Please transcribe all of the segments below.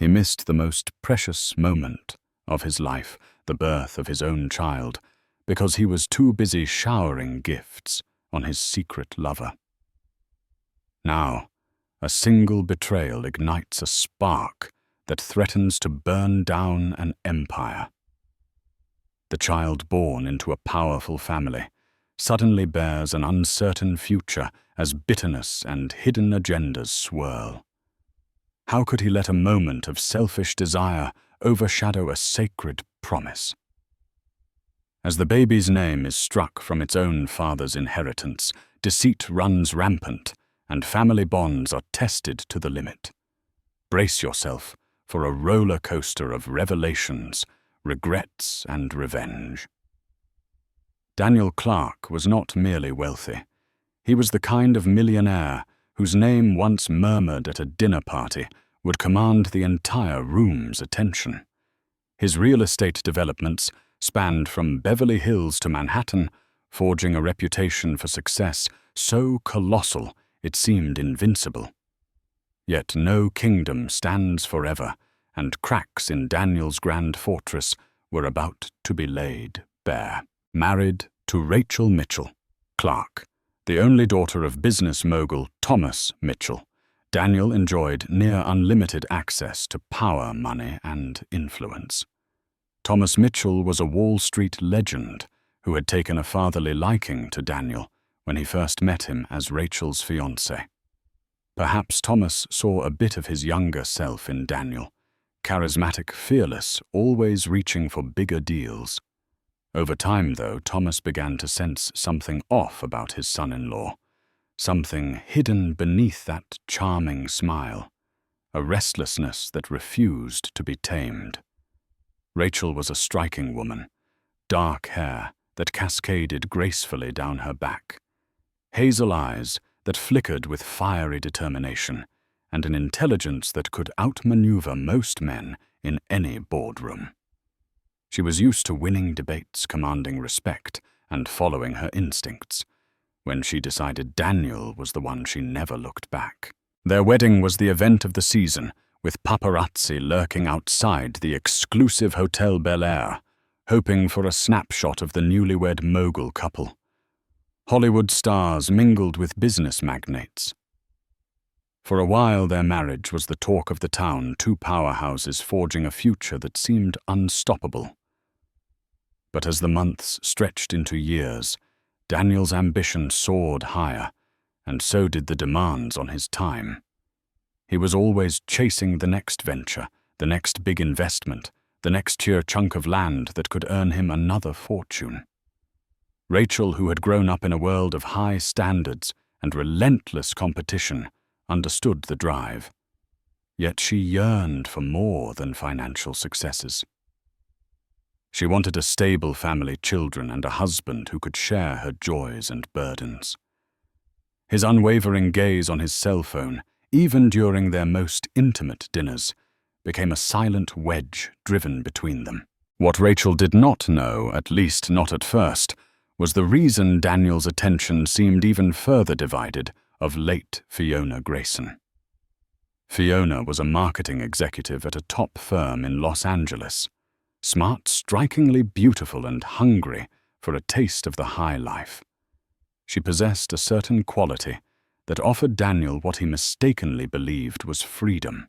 He missed the most precious moment of his life, the birth of his own child, because he was too busy showering gifts on his secret lover. Now, a single betrayal ignites a spark that threatens to burn down an empire. The child born into a powerful family suddenly bears an uncertain future as bitterness and hidden agendas swirl. How could he let a moment of selfish desire overshadow a sacred promise? As the baby's name is struck from its own father's inheritance, deceit runs rampant, and family bonds are tested to the limit. Brace yourself for a roller coaster of revelations, regrets, and revenge. Daniel Clarke was not merely wealthy. He was the kind of millionaire whose name, once murmured at a dinner party, would command the entire room's attention. His real estate developments spanned from Beverly Hills to Manhattan, forging a reputation for success so colossal it seemed invincible. Yet no kingdom stands forever, and cracks in Daniel's grand fortress were about to be laid bare. Married to Rachel Mitchell, Clarke, the only daughter of business mogul Thomas Mitchell, Daniel enjoyed near unlimited access to power, money, and influence. Thomas Mitchell was a Wall Street legend who had taken a fatherly liking to Daniel when he first met him as Rachel's fiancé. Perhaps Thomas saw a bit of his younger self in Daniel, charismatic, fearless, always reaching for bigger deals. Over time, though, Thomas began to sense something off about his son-in-law, something hidden beneath that charming smile, a restlessness that refused to be tamed. Rachel was a striking woman, dark hair that cascaded gracefully down her back, hazel eyes that flickered with fiery determination, and an intelligence that could outmaneuver most men in any boardroom. She was used to winning debates, commanding respect, and following her instincts. When she decided Daniel was the one, she never looked back. Their wedding was the event of the season, with paparazzi lurking outside the exclusive Hotel Bel Air, hoping for a snapshot of the newlywed mogul couple. Hollywood stars mingled with business magnates. For a while, their marriage was the talk of the town, two powerhouses forging a future that seemed unstoppable. But as the months stretched into years, Daniel's ambition soared higher, and so did the demands on his time. He was always chasing the next venture, the next big investment, the next sheer chunk of land that could earn him another fortune. Rachel, who had grown up in a world of high standards and relentless competition, understood the drive. Yet she yearned for more than financial successes. She wanted a stable family, children, and a husband who could share her joys and burdens. His unwavering gaze on his cell phone, even during their most intimate dinners, became a silent wedge driven between them. What Rachel did not know, at least not at first, was the reason Daniel's attention seemed even further divided of late Fiona Grayson. Fiona was a marketing executive at a top firm in Los Angeles, smart, strikingly beautiful, and hungry for a taste of the high life. She possessed a certain quality that offered Daniel what he mistakenly believed was freedom.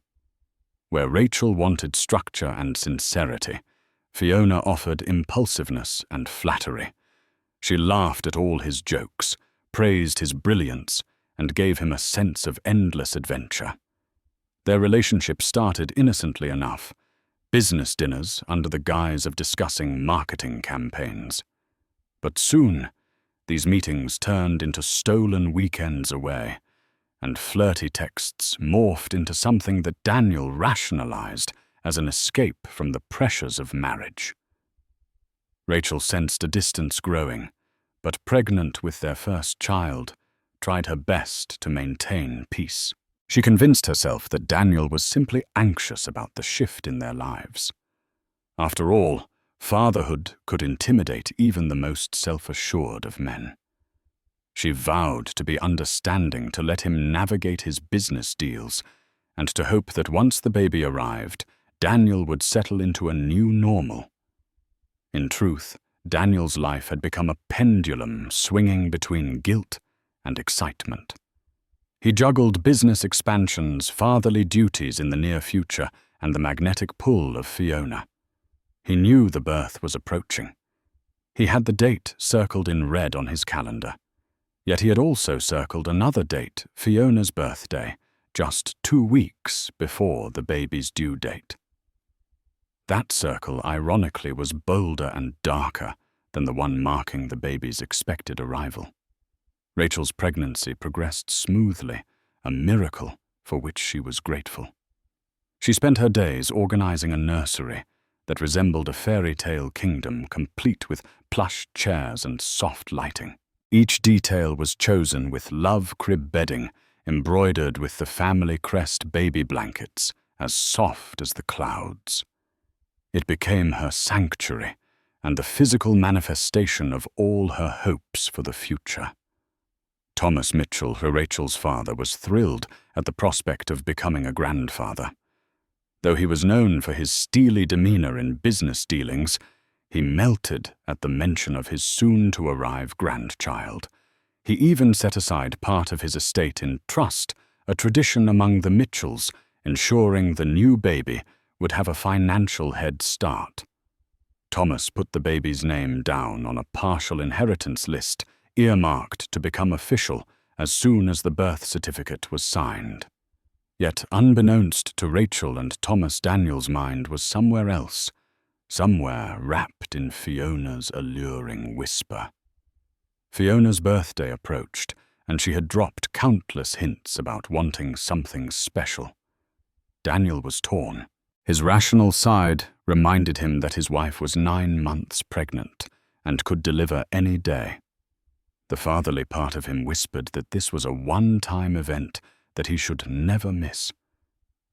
Where Rachel wanted structure and sincerity, Fiona offered impulsiveness and flattery. She laughed at all his jokes, praised his brilliance, and gave him a sense of endless adventure. Their relationship started innocently enough, business dinners under the guise of discussing marketing campaigns. But soon, these meetings turned into stolen weekends away, and flirty texts morphed into something that Daniel rationalized as an escape from the pressures of marriage. Rachel sensed a distance growing, but pregnant with their first child, tried her best to maintain peace. She convinced herself that Daniel was simply anxious about the shift in their lives. After all, fatherhood could intimidate even the most self-assured of men. She vowed to be understanding, to let him navigate his business deals, and to hope that once the baby arrived, Daniel would settle into a new normal. In truth, Daniel's life had become a pendulum swinging between guilt and excitement. He juggled business expansions, fatherly duties in the near future, and the magnetic pull of Fiona. He knew the birth was approaching. He had the date circled in red on his calendar. Yet he had also circled another date, Fiona's birthday, just 2 weeks before the baby's due date. That circle, ironically, was bolder and darker than the one marking the baby's expected arrival. Rachel's pregnancy progressed smoothly, a miracle for which she was grateful. She spent her days organizing a nursery that resembled a fairy tale kingdom, complete with plush chairs and soft lighting. Each detail was chosen with love crib bedding, embroidered with the family crest baby blankets, as soft as the clouds. It became her sanctuary and the physical manifestation of all her hopes for the future. Thomas Mitchell, Rachel's father, was thrilled at the prospect of becoming a grandfather. Though he was known for his steely demeanor in business dealings, he melted at the mention of his soon-to-arrive grandchild. He even set aside part of his estate in trust, a tradition among the Mitchells, ensuring the new baby would have a financial head start. Thomas put the baby's name down on a partial inheritance list, earmarked to become official as soon as the birth certificate was signed. Yet, unbeknownst to Rachel and Thomas, Daniel's mind was somewhere else, somewhere wrapped in Fiona's alluring whisper. Fiona's birthday approached, and she had dropped countless hints about wanting something special. Daniel was torn. His rational side reminded him that his wife was 9 months pregnant and could deliver any day. The fatherly part of him whispered that this was a one-time event that he should never miss.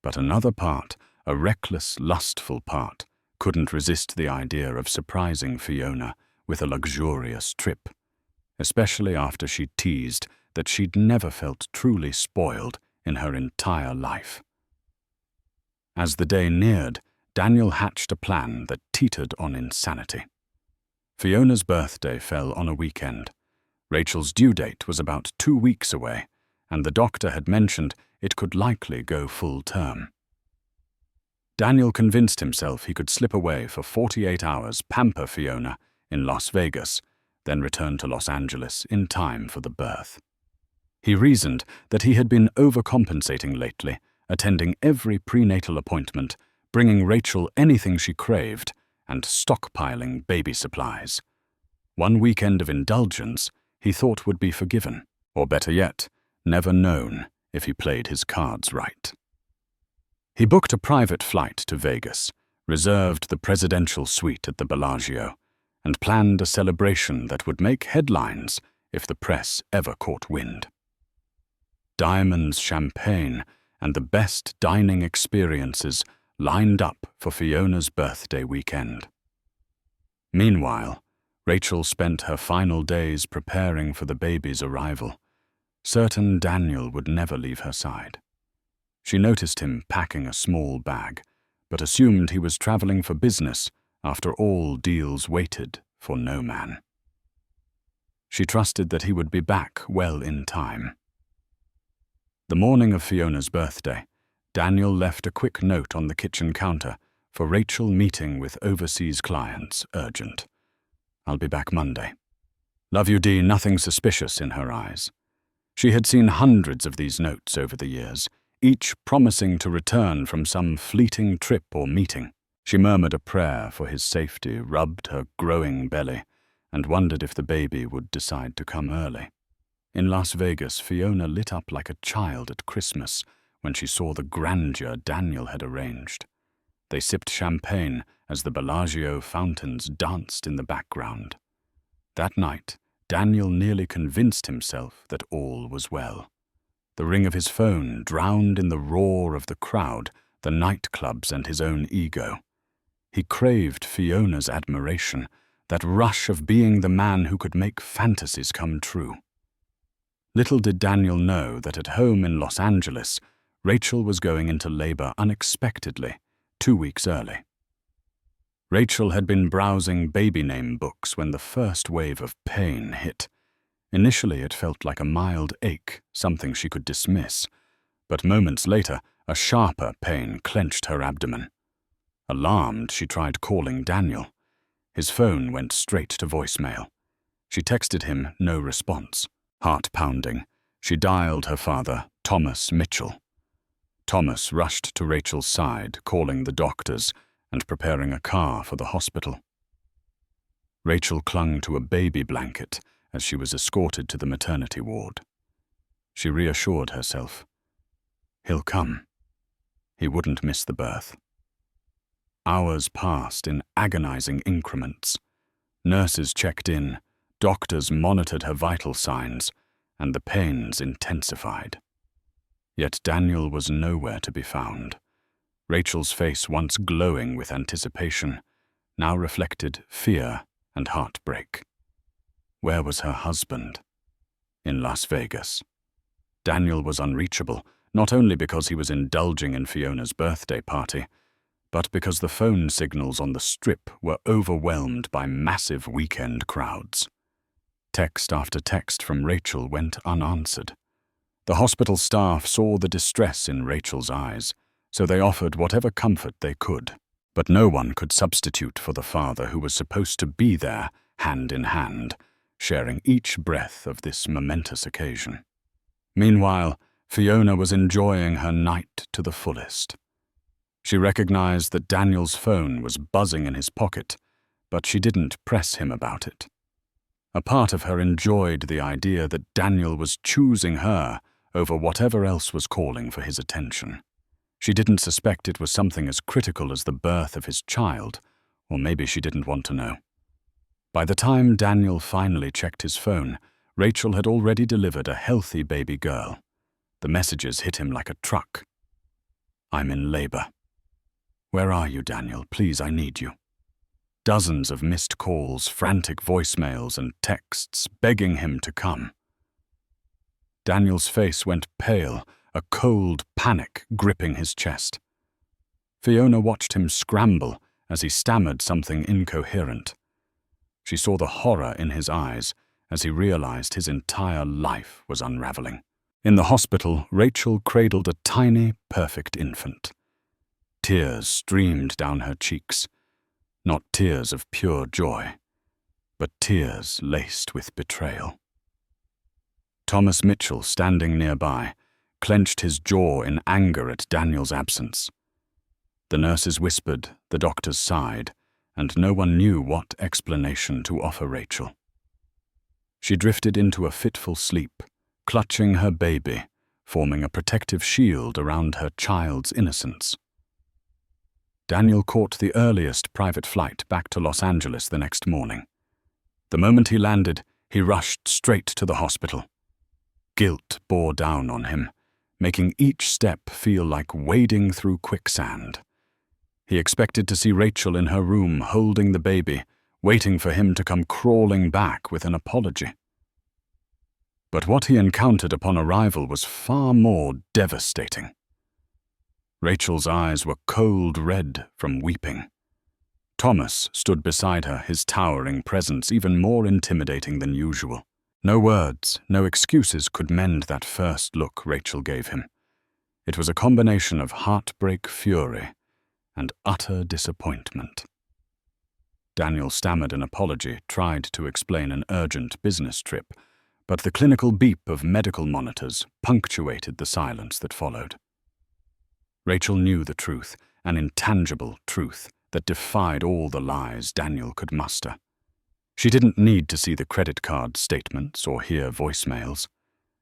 But another part, a reckless, lustful part, couldn't resist the idea of surprising Fiona with a luxurious trip, especially after she teased that she'd never felt truly spoiled in her entire life. As the day neared, Daniel hatched a plan that teetered on insanity. Fiona's birthday fell on a weekend. Rachel's due date was about 2 weeks away, and the doctor had mentioned it could likely go full term. Daniel convinced himself he could slip away for 48 hours, pamper Fiona in Las Vegas, then return to Los Angeles in time for the birth. He reasoned that he had been overcompensating lately, attending every prenatal appointment, bringing Rachel anything she craved, and stockpiling baby supplies. One weekend of indulgence he thought would be forgiven, or better yet, never known if he played his cards right. He booked a private flight to Vegas, reserved the presidential suite at the Bellagio, and planned a celebration that would make headlines if the press ever caught wind. Diamonds, champagne, and the best dining experiences lined up for Fiona's birthday weekend. Meanwhile, Rachel spent her final days preparing for the baby's arrival, certain Daniel would never leave her side. She noticed him packing a small bag, but assumed he was traveling for business. After all, deals waited for no man. She trusted that he would be back well in time. The morning of Fiona's birthday, Daniel left a quick note on the kitchen counter for Rachel meeting with overseas clients, urgent. "I'll be back Monday." Love you, Dee, nothing suspicious in her eyes. She had seen hundreds of these notes over the years, each promising to return from some fleeting trip or meeting. She murmured a prayer for his safety, rubbed her growing belly, and wondered if the baby would decide to come early. In Las Vegas, Fiona lit up like a child at Christmas when she saw the grandeur Daniel had arranged. They sipped champagne as the Bellagio fountains danced in the background. That night, Daniel nearly convinced himself that all was well. The ring of his phone drowned in the roar of the crowd, the nightclubs, and his own ego. He craved Fiona's admiration, that rush of being the man who could make fantasies come true. Little did Daniel know that at home in Los Angeles, Rachel was going into labor unexpectedly, 2 weeks early. Rachel had been browsing baby name books when the first wave of pain hit. Initially, it felt like a mild ache, something she could dismiss, but moments later, a sharper pain clenched her abdomen. Alarmed, she tried calling Daniel. His phone went straight to voicemail. She texted him, no response. Heart pounding, she dialed her father, Thomas Mitchell. Thomas rushed to Rachel's side, calling the doctors and preparing a car for the hospital. Rachel clung to a baby blanket as she was escorted to the maternity ward. She reassured herself. He'll come. He wouldn't miss the birth. Hours passed in agonizing increments. Nurses checked in, doctors monitored her vital signs, and the pains intensified. Yet Daniel was nowhere to be found. Rachel's face, once glowing with anticipation, now reflected fear and heartbreak. Where was her husband? In Las Vegas. Daniel was unreachable, not only because he was indulging in Fiona's birthday party, but because the phone signals on the Strip were overwhelmed by massive weekend crowds. Text after text from Rachel went unanswered. The hospital staff saw the distress in Rachel's eyes, so they offered whatever comfort they could. But no one could substitute for the father who was supposed to be there, hand in hand, sharing each breath of this momentous occasion. Meanwhile, Fiona was enjoying her night to the fullest. She recognized that Daniel's phone was buzzing in his pocket, but she didn't press him about it. A part of her enjoyed the idea that Daniel was choosing her over whatever else was calling for his attention. She didn't suspect it was something as critical as the birth of his child, or maybe she didn't want to know. By the time Daniel finally checked his phone, Rachel had already delivered a healthy baby girl. The messages hit him like a truck. I'm in labor. Where are you, Daniel? Please, I need you. Dozens of missed calls, frantic voicemails, and texts begging him to come. Daniel's face went pale, a cold panic gripping his chest. Fiona watched him scramble as he stammered something incoherent. She saw the horror in his eyes as he realized his entire life was unraveling. In the hospital, Rachel cradled a tiny, perfect infant. Tears streamed down her cheeks, not tears of pure joy, but tears laced with betrayal. Thomas Mitchell, standing nearby, clenched his jaw in anger at Daniel's absence. The nurses whispered, the doctors sighed, and no one knew what explanation to offer Rachel. She drifted into a fitful sleep, clutching her baby, forming a protective shield around her child's innocence. Daniel caught the earliest private flight back to Los Angeles the next morning. The moment he landed, he rushed straight to the hospital. Guilt bore down on him, making each step feel like wading through quicksand. He expected to see Rachel in her room holding the baby, waiting for him to come crawling back with an apology. But what he encountered upon arrival was far more devastating. Rachel's eyes were cold red from weeping. Thomas stood beside her, his towering presence even more intimidating than usual. No words, no excuses could mend that first look Rachel gave him. It was a combination of heartbreak fury and utter disappointment. Daniel stammered an apology, tried to explain an urgent business trip, but the clinical beep of medical monitors punctuated the silence that followed. Rachel knew the truth, an intangible truth that defied all the lies Daniel could muster. She didn't need to see the credit card statements or hear voicemails.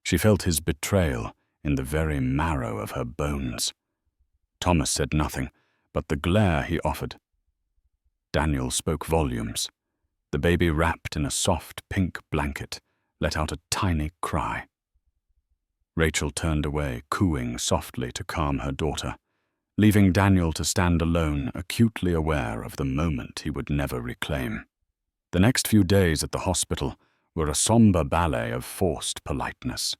She felt his betrayal in the very marrow of her bones. Thomas said nothing, but the glare he offered. Daniel spoke volumes. The baby, wrapped in a soft pink blanket, let out a tiny cry. Rachel turned away, cooing softly to calm her daughter, leaving Daniel to stand alone, acutely aware of the moment he would never reclaim. The next few days at the hospital were a somber ballet of forced politeness.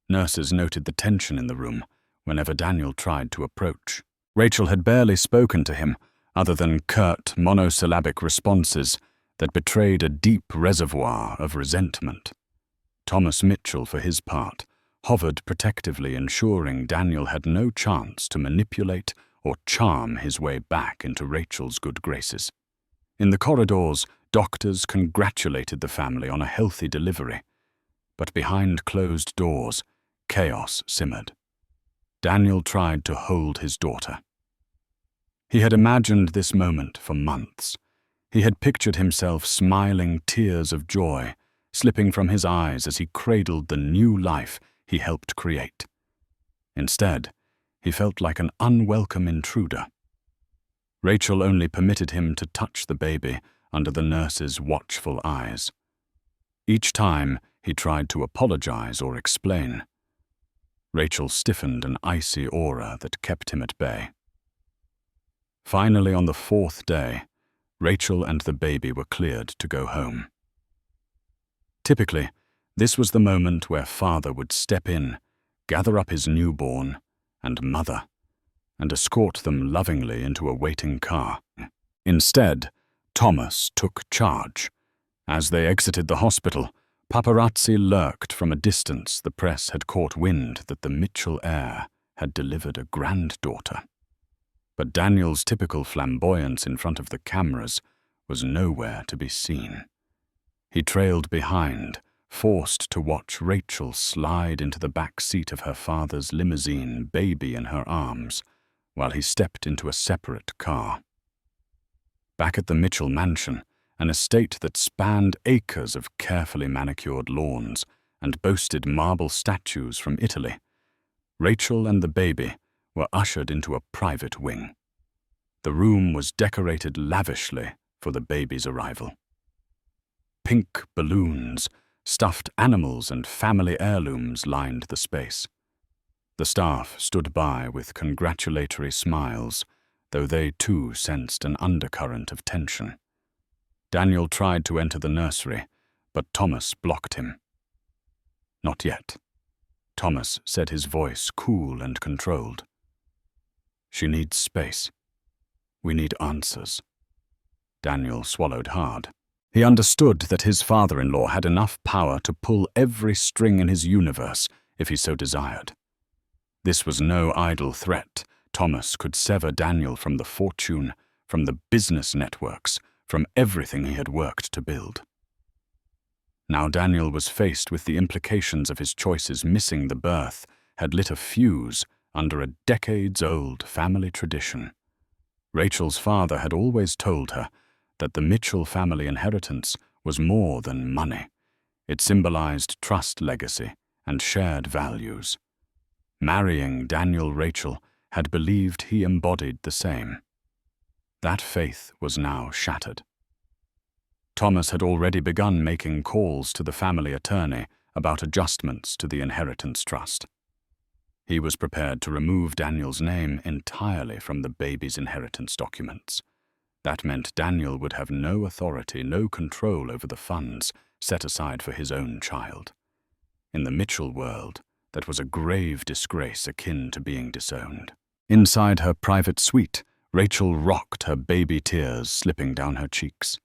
Nurses noted the tension in the room whenever Daniel tried to approach. Rachel had barely spoken to him, other than curt, monosyllabic responses that betrayed a deep reservoir of resentment. Thomas Mitchell, for his part, hovered protectively, ensuring Daniel had no chance to manipulate or charm his way back into Rachel's good graces. In the corridors, doctors congratulated the family on a healthy delivery, but behind closed doors, chaos simmered. Daniel tried to hold his daughter. He had imagined this moment for months. He had pictured himself smiling tears of joy slipping from his eyes as he cradled the new life he helped create. Instead, he felt like an unwelcome intruder. Rachel only permitted him to touch the baby under the nurse's watchful eyes. Each time he tried to apologize or explain, Rachel stiffened an icy aura that kept him at bay. Finally, on the 4th day, Rachel and the baby were cleared to go home. Typically, this was the moment where father would step in, gather up his newborn and mother, and escort them lovingly into a waiting car. Instead, Thomas took charge. As they exited the hospital, paparazzi lurked from a distance. The press had caught wind that the Mitchell heir had delivered a granddaughter. But Daniel's typical flamboyance in front of the cameras was nowhere to be seen. He trailed behind, forced to watch Rachel slide into the back seat of her father's limousine, baby in her arms, while he stepped into a separate car. Back at the Mitchell mansion, an estate that spanned acres of carefully manicured lawns and boasted marble statues from Italy, Rachel and the baby were ushered into a private wing. The room was decorated lavishly for the baby's arrival. Pink balloons, stuffed animals, and family heirlooms lined the space. The staff stood by with congratulatory smiles, though they too sensed an undercurrent of tension. Daniel tried to enter the nursery, but Thomas blocked him. "Not yet," Thomas said, his voice cool and controlled. "She needs space. We need answers." Daniel swallowed hard. He understood that his father-in-law had enough power to pull every string in his universe if he so desired. This was no idle threat. Thomas could sever Daniel from the fortune, from the business networks, from everything he had worked to build. Now Daniel was faced with the implications of his choices. Missing the birth had lit a fuse under a decades-old family tradition. Rachel's father had always told her that the Mitchell family inheritance was more than money. It symbolized trust, legacy, and shared values. Marrying Daniel, Rachel had believed he embodied the same. That faith was now shattered. Thomas had already begun making calls to the family attorney about adjustments to the inheritance trust. He was prepared to remove Daniel's name entirely from the baby's inheritance documents. That meant Daniel would have no authority, no control over the funds set aside for his own child. In the Mitchell world, that was a grave disgrace akin to being disowned. Inside her private suite, Rachel rocked, her baby tears slipping down her cheeks.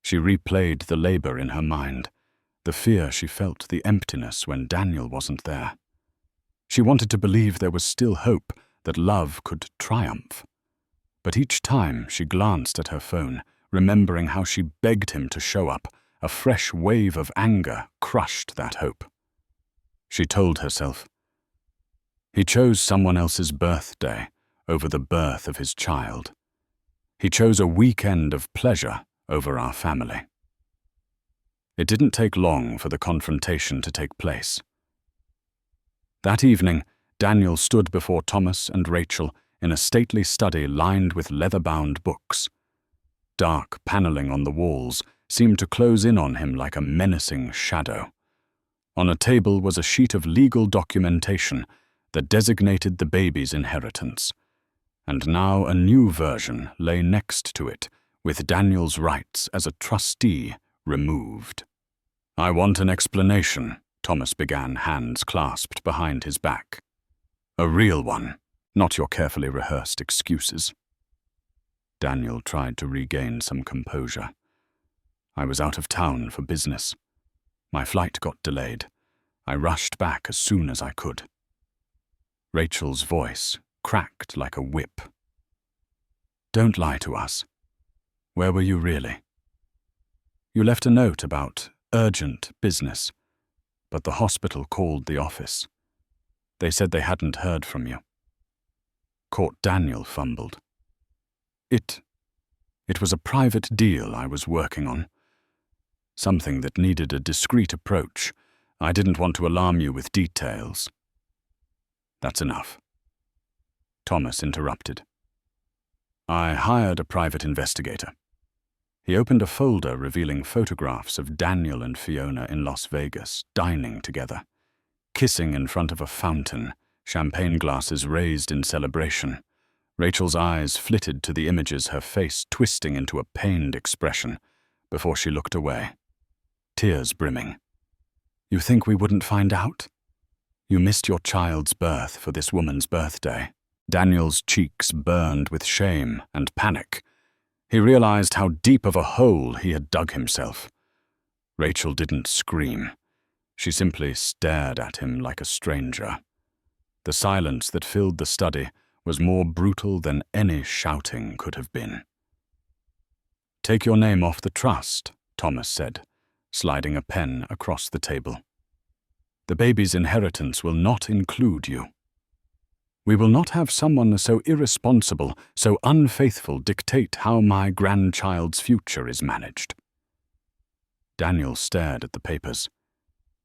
She replayed the labor in her mind, the fear she felt, the emptiness when Daniel wasn't there. She wanted to believe there was still hope, that love could triumph. But each time she glanced at her phone, remembering how she begged him to show up, a fresh wave of anger crushed that hope. She told herself, he chose someone else's birthday over the birth of his child. He chose a weekend of pleasure over our family. It didn't take long for the confrontation to take place. That evening, Daniel stood before Thomas and Rachel in a stately study lined with leather-bound books. Dark paneling on the walls seemed to close in on him like a menacing shadow. On a table was a sheet of legal documentation that designated the baby's inheritance, and now a new version lay next to it, with Daniel's rights as a trustee removed. "I want an explanation," Thomas began, hands clasped behind his back. A real one, not your carefully rehearsed excuses. Daniel tried to regain some composure. I was out of town for business. My flight got delayed. I rushed back as soon as I could. Rachel's voice cracked like a whip. Don't lie to us. Where were you really? You left a note about urgent business, but the hospital called the office. They said they hadn't heard from you. Court Daniel fumbled. It was a private deal I was working on. Something that needed a discreet approach. I didn't want to alarm you with details. That's enough. Thomas interrupted. I hired a private investigator. He opened a folder revealing photographs of Daniel and Fiona in Las Vegas, dining together, kissing in front of a fountain, champagne glasses raised in celebration. Rachel's eyes flitted to the images, her face twisting into a pained expression, before she looked away, tears brimming. You think we wouldn't find out? You missed your child's birth for this woman's birthday. Daniel's cheeks burned with shame and panic. He realized how deep of a hole he had dug himself. Rachel didn't scream. She simply stared at him like a stranger. The silence that filled the study was more brutal than any shouting could have been. Take your name off the trust, Thomas said, sliding a pen across the table. The baby's inheritance will not include you. We will not have someone so irresponsible, so unfaithful dictate how my grandchild's future is managed. Daniel stared at the papers.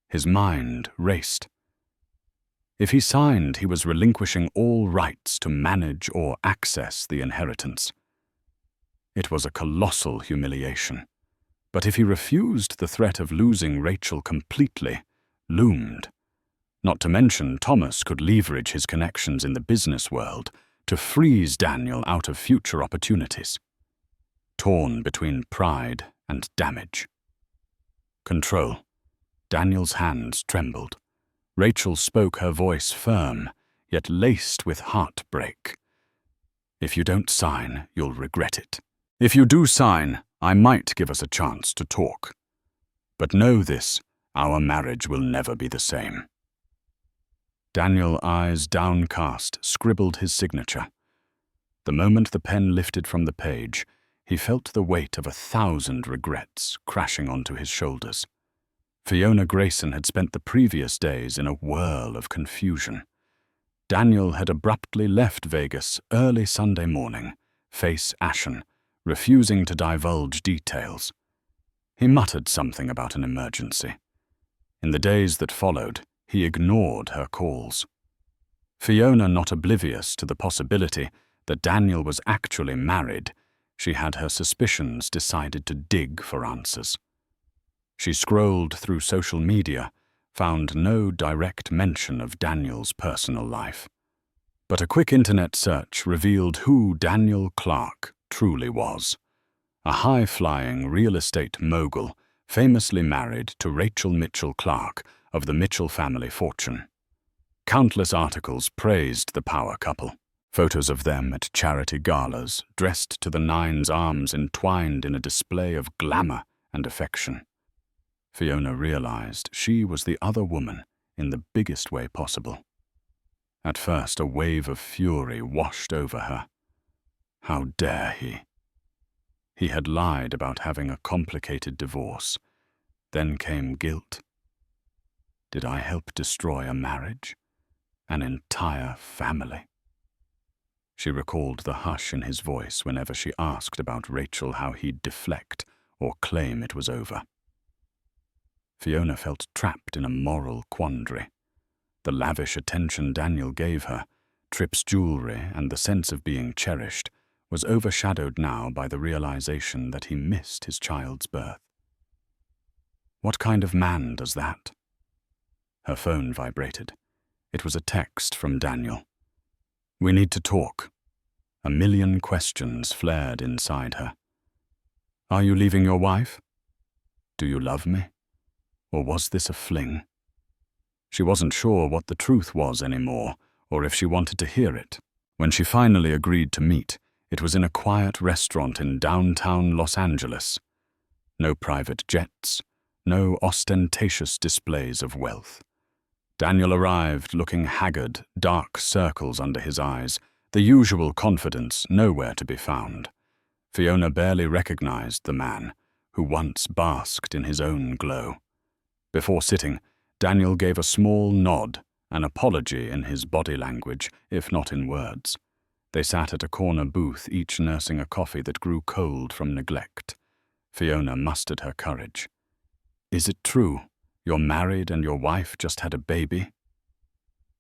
His mind raced. If he signed, he was relinquishing all rights to manage or access the inheritance. It was a colossal humiliation. But if he refused, the threat of losing Rachel completely loomed. Not to mention, Thomas could leverage his connections in the business world to freeze Daniel out of future opportunities. Torn between pride and damage. Control. Daniel's hands trembled. Rachel spoke, her voice firm, yet laced with heartbreak. If you don't sign, you'll regret it. If you do sign, I might give us a chance to talk. But know this, our marriage will never be the same. Daniel, eyes downcast, scribbled his signature. The moment the pen lifted from the page, he felt the weight of 1,000 regrets crashing onto his shoulders. Fiona Grayson had spent the previous days in a whirl of confusion. Daniel had abruptly left Vegas early Sunday morning, face ashen, refusing to divulge details. He muttered something about an emergency. In the days that followed, he ignored her calls. Fiona, not oblivious to the possibility that Daniel was actually married, she had her suspicions, decided to dig for answers. She scrolled through social media, found no direct mention of Daniel's personal life. But a quick internet search revealed who Daniel Clarke truly was. A high-flying real estate mogul, famously married to Rachel Mitchell Clarke of the Mitchell family fortune. Countless articles praised the power couple. Photos of them at charity galas, dressed to the nines, arms entwined in a display of glamour and affection. Fiona realized she was the other woman in the biggest way possible. At first, a wave of fury washed over her. How dare he? He had lied about having a complicated divorce. Then came guilt. Did I help destroy a marriage? An entire family? She recalled the hush in his voice whenever she asked about Rachel, how he'd deflect or claim it was over. Fiona felt trapped in a moral quandary. The lavish attention Daniel gave her, Tripp's jewelry and the sense of being cherished, was overshadowed now by the realization that he missed his child's birth. What kind of man does that? Her phone vibrated. It was a text from Daniel. We need to talk. A million questions flared inside her. Are you leaving your wife? Do you love me? Or was this a fling? She wasn't sure what the truth was anymore, or if she wanted to hear it. When she finally agreed to meet, it was in a quiet restaurant in downtown Los Angeles. No private jets, no ostentatious displays of wealth. Daniel arrived looking haggard, dark circles under his eyes, the usual confidence nowhere to be found. Fiona barely recognized the man, who once basked in his own glow. Before sitting, Daniel gave a small nod, an apology in his body language, if not in words. They sat at a corner booth, each nursing a coffee that grew cold from neglect. Fiona mustered her courage. "Is it true? You're married and your wife just had a baby?"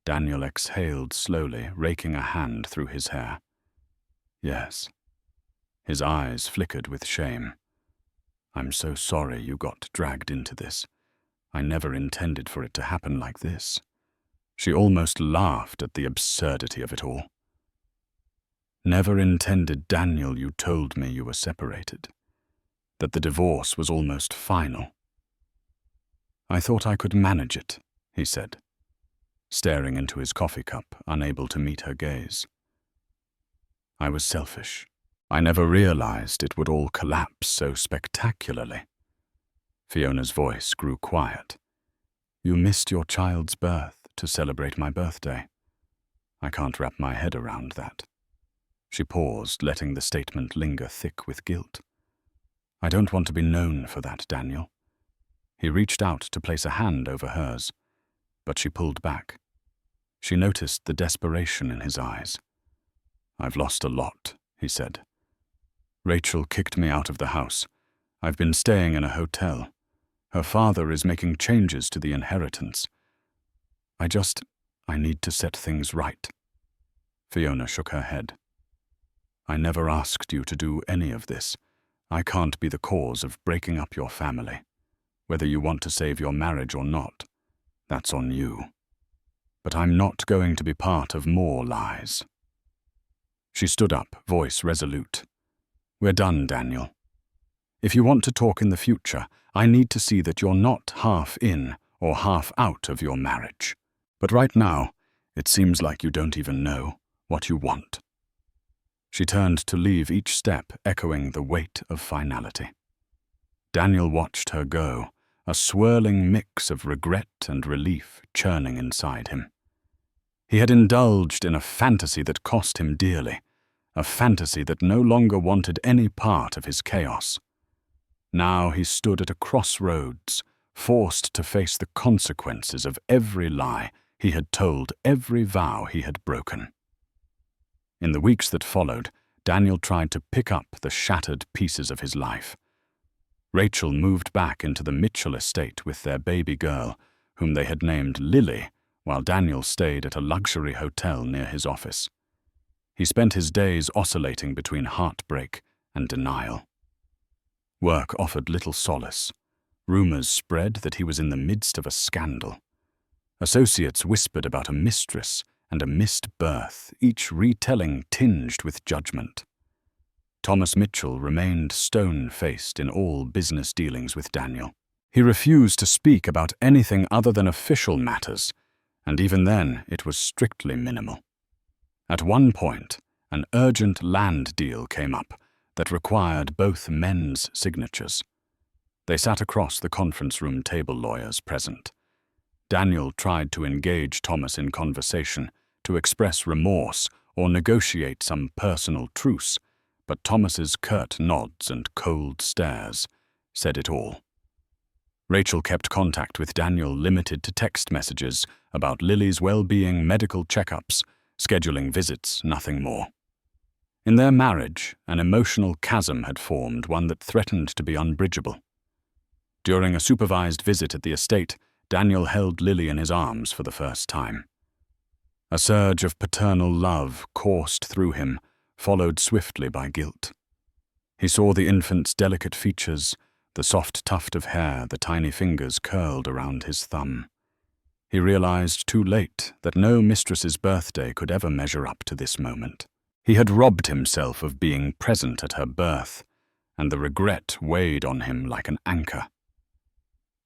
Daniel exhaled slowly, raking a hand through his hair. "Yes." His eyes flickered with shame. "I'm so sorry you got dragged into this. I never intended for it to happen like this." She almost laughed at the absurdity of it all. "Never intended, Daniel, you told me you were separated. That the divorce was almost final." "I thought I could manage it," he said, staring into his coffee cup, unable to meet her gaze. "I was selfish. I never realized it would all collapse so spectacularly." Fiona's voice grew quiet. "You missed your child's birth to celebrate my birthday. I can't wrap my head around that." She paused, letting the statement linger thick with guilt. "I don't want to be known for that, Daniel." He reached out to place a hand over hers, but she pulled back. She noticed the desperation in his eyes. "I've lost a lot," he said. "Rachel kicked me out of the house. I've been staying in a hotel. Her father is making changes to the inheritance. I need to set things right." Fiona shook her head. "I never asked you to do any of this. I can't be the cause of breaking up your family. Whether you want to save your marriage or not, that's on you. But I'm not going to be part of more lies." She stood up, voice resolute. "We're done, Daniel. If you want to talk in the future, I need to see that you're not half in or half out of your marriage. But right now, it seems like you don't even know what you want." She turned to leave, each step echoing the weight of finality. Daniel watched her go, a swirling mix of regret and relief churning inside him. He had indulged in a fantasy that cost him dearly, a fantasy that no longer wanted any part of his chaos. Now he stood at a crossroads, forced to face the consequences of every lie he had told, every vow he had broken. In the weeks that followed, Daniel tried to pick up the shattered pieces of his life. Rachel moved back into the Mitchell estate with their baby girl, whom they had named Lily, while Daniel stayed at a luxury hotel near his office. He spent his days oscillating between heartbreak and denial. Work offered little solace. Rumors spread that he was in the midst of a scandal. Associates whispered about a mistress and a missed birth, each retelling tinged with judgment. Thomas Mitchell remained stone-faced in all business dealings with Daniel. He refused to speak about anything other than official matters, and even then it was strictly minimal. At one point, an urgent land deal came up that required both men's signatures. They sat across the conference room table, lawyers present. Daniel tried to engage Thomas in conversation, to express remorse or negotiate some personal truce, but Thomas's curt nods and cold stares said it all. Rachel kept contact with Daniel, limited to text messages about Lily's well-being, medical checkups, scheduling visits, nothing more. In their marriage, an emotional chasm had formed, one that threatened to be unbridgeable. During a supervised visit at the estate, Daniel held Lily in his arms for the first time. A surge of paternal love coursed through him, followed swiftly by guilt. He saw the infant's delicate features, the soft tuft of hair, the tiny fingers curled around his thumb. He realized too late that no mistress's birthday could ever measure up to this moment. He had robbed himself of being present at her birth, and the regret weighed on him like an anchor.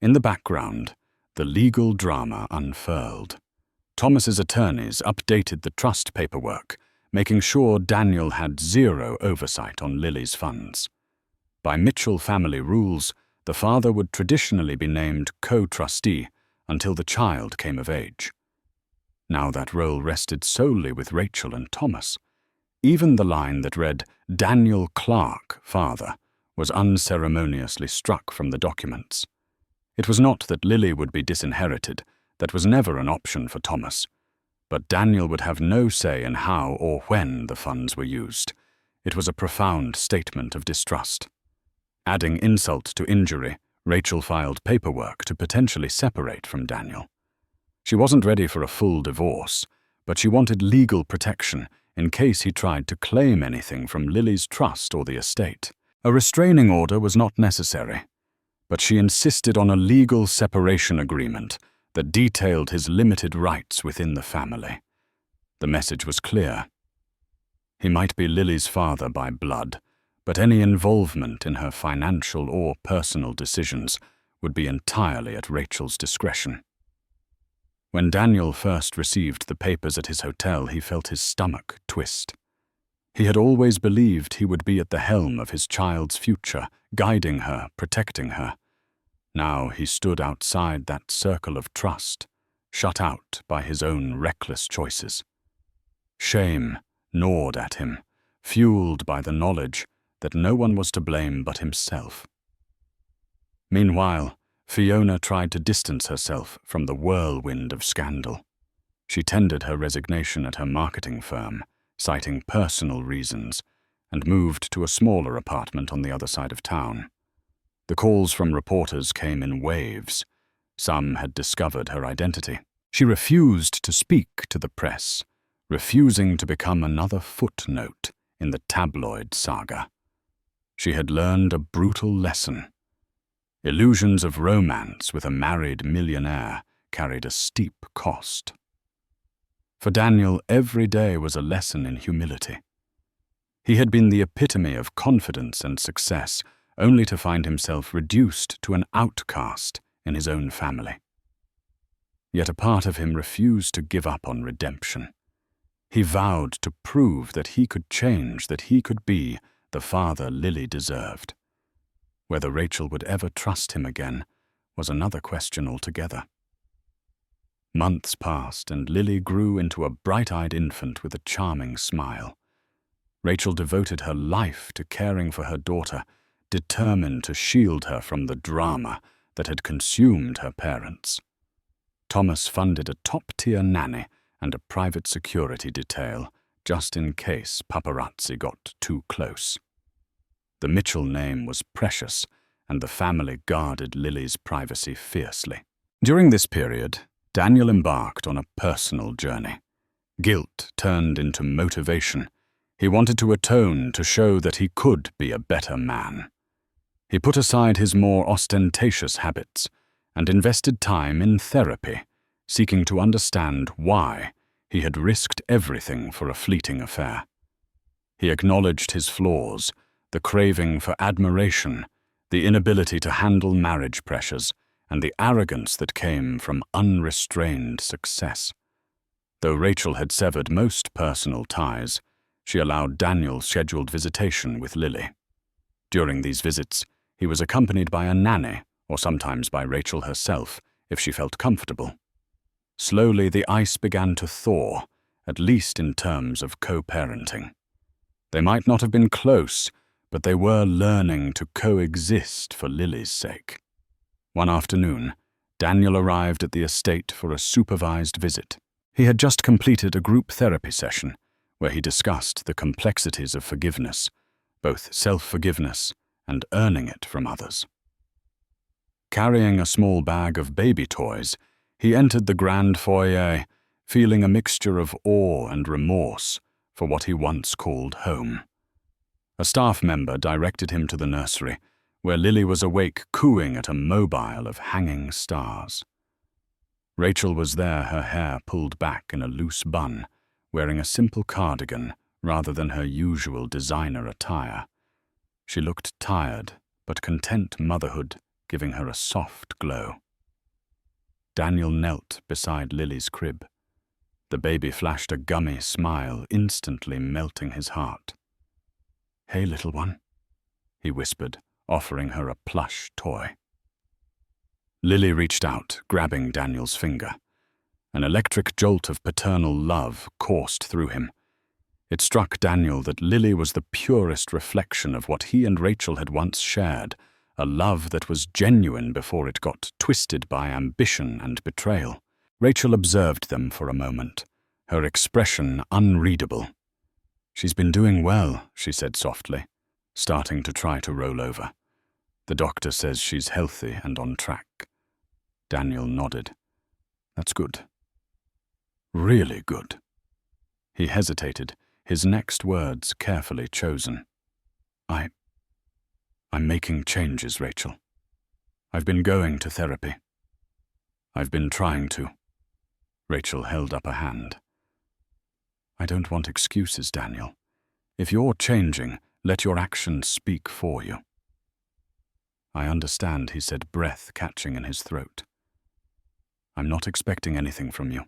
In the background, the legal drama unfurled. Thomas's attorneys updated the trust paperwork, making sure Daniel had zero oversight on Lily's funds. By Mitchell family rules, the father would traditionally be named co-trustee until the child came of age. Now that role rested solely with Rachel and Thomas. Even the line that read, "Daniel Clarke, father," was unceremoniously struck from the documents. It was not that Lily would be disinherited. That was never an option for Thomas. But Daniel would have no say in how or when the funds were used. It was a profound statement of distrust. Adding insult to injury, Rachel filed paperwork to potentially separate from Daniel. She wasn't ready for a full divorce, but she wanted legal protection in case he tried to claim anything from Lily's trust or the estate. A restraining order was not necessary, but she insisted on a legal separation agreement that detailed his limited rights within the family. The message was clear. He might be Lily's father by blood, but any involvement in her financial or personal decisions would be entirely at Rachel's discretion. When Daniel first received the papers at his hotel, he felt his stomach twist. He had always believed he would be at the helm of his child's future, guiding her, protecting her. Now he stood outside that circle of trust, shut out by his own reckless choices. Shame gnawed at him, fueled by the knowledge that no one was to blame but himself. Meanwhile, Fiona tried to distance herself from the whirlwind of scandal. She tendered her resignation at her marketing firm, citing personal reasons, and moved to a smaller apartment on the other side of town. The calls from reporters came in waves. Some had discovered her identity. She refused to speak to the press, refusing to become another footnote in the tabloid saga. She had learned a brutal lesson. Illusions of romance with a married millionaire carried a steep cost. For Daniel, every day was a lesson in humility. He had been the epitome of confidence and success, only to find himself reduced to an outcast in his own family. Yet a part of him refused to give up on redemption. He vowed to prove that he could change, that he could be the father Lily deserved. Whether Rachel would ever trust him again was another question altogether. Months passed, and Lily grew into a bright-eyed infant with a charming smile. Rachel devoted her life to caring for her daughter, determined to shield her from the drama that had consumed her parents. Thomas funded a top-tier nanny and a private security detail, just in case paparazzi got too close. The Mitchell name was precious, and the family guarded Lily's privacy fiercely. During this period, Daniel embarked on a personal journey. Guilt turned into motivation. He wanted to atone, to show that he could be a better man. He put aside his more ostentatious habits and invested time in therapy, seeking to understand why he had risked everything for a fleeting affair. He acknowledged his flaws, the craving for admiration, the inability to handle marriage pressures, and the arrogance that came from unrestrained success. Though Rachel had severed most personal ties, she allowed Daniel scheduled visitation with Lily. During these visits, he was accompanied by a nanny, or sometimes by Rachel herself, if she felt comfortable. Slowly, the ice began to thaw, at least in terms of co-parenting. They might not have been close, but they were learning to coexist for Lily's sake. One afternoon, Daniel arrived at the estate for a supervised visit. He had just completed a group therapy session where he discussed the complexities of forgiveness, both self-forgiveness and earning it from others. Carrying a small bag of baby toys, he entered the grand foyer, feeling a mixture of awe and remorse for what he once called home. A staff member directed him to the nursery, where Lily was awake cooing at a mobile of hanging stars. Rachel was there, her hair pulled back in a loose bun, wearing a simple cardigan rather than her usual designer attire. She looked tired, but content motherhood giving her a soft glow. Daniel knelt beside Lily's crib. The baby flashed a gummy smile, instantly melting his heart. "Hey, little one," he whispered, offering her a plush toy. Lily reached out, grabbing Daniel's finger. An electric jolt of paternal love coursed through him. It struck Daniel that Lily was the purest reflection of what he and Rachel had once shared, a love that was genuine before it got twisted by ambition and betrayal. Rachel observed them for a moment, her expression unreadable. "She's been doing well," she said softly, starting to try to roll over. "The doctor says she's healthy and on track." Daniel nodded. "That's good. Really good." He hesitated, his next words carefully chosen. I'm making changes, Rachel. I've been going to therapy. I've been trying to." Rachel held up a hand. "I don't want excuses, Daniel. If you're changing, let your actions speak for you." "I understand," he said, breath catching in his throat. "I'm not expecting anything from you.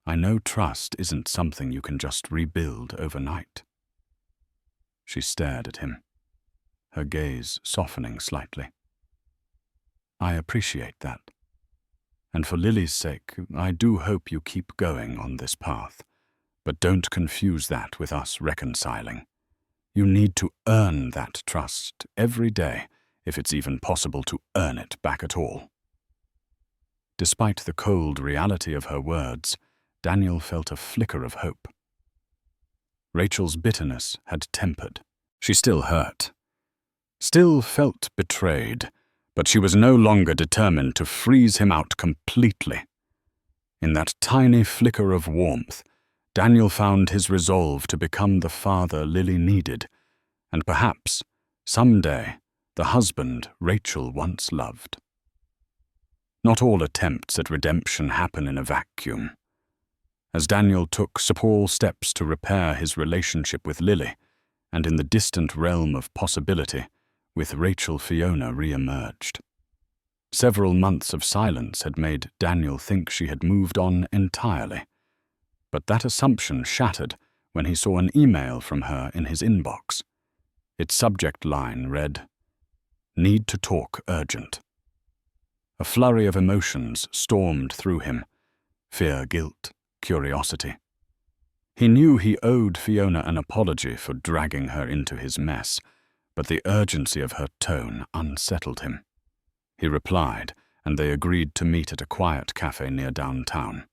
I know trust isn't something you can just rebuild overnight." She stared at him, her gaze softening slightly. "I appreciate that. And for Lily's sake, I do hope you keep going on this path. But don't confuse that with us reconciling. You need to earn that trust every day, if it's even possible to earn it back at all." Despite the cold reality of her words, Daniel felt a flicker of hope. Rachel's bitterness had tempered. She still hurt, still felt betrayed, but she was no longer determined to freeze him out completely. In that tiny flicker of warmth, Daniel found his resolve to become the father Lily needed, and perhaps, someday, the husband Rachel once loved. Not all attempts at redemption happen in a vacuum. As Daniel took small steps to repair his relationship with Lily, and in the distant realm of possibility, with Rachel Fiona re-emerged. Several months of silence had made Daniel think she had moved on entirely, but that assumption shattered when he saw an email from her in his inbox. Its subject line read, "Need to talk urgent." A flurry of emotions stormed through him: fear, guilt, curiosity. He knew he owed Fiona an apology for dragging her into his mess, but the urgency of her tone unsettled him. He replied, and they agreed to meet at a quiet cafe near downtown.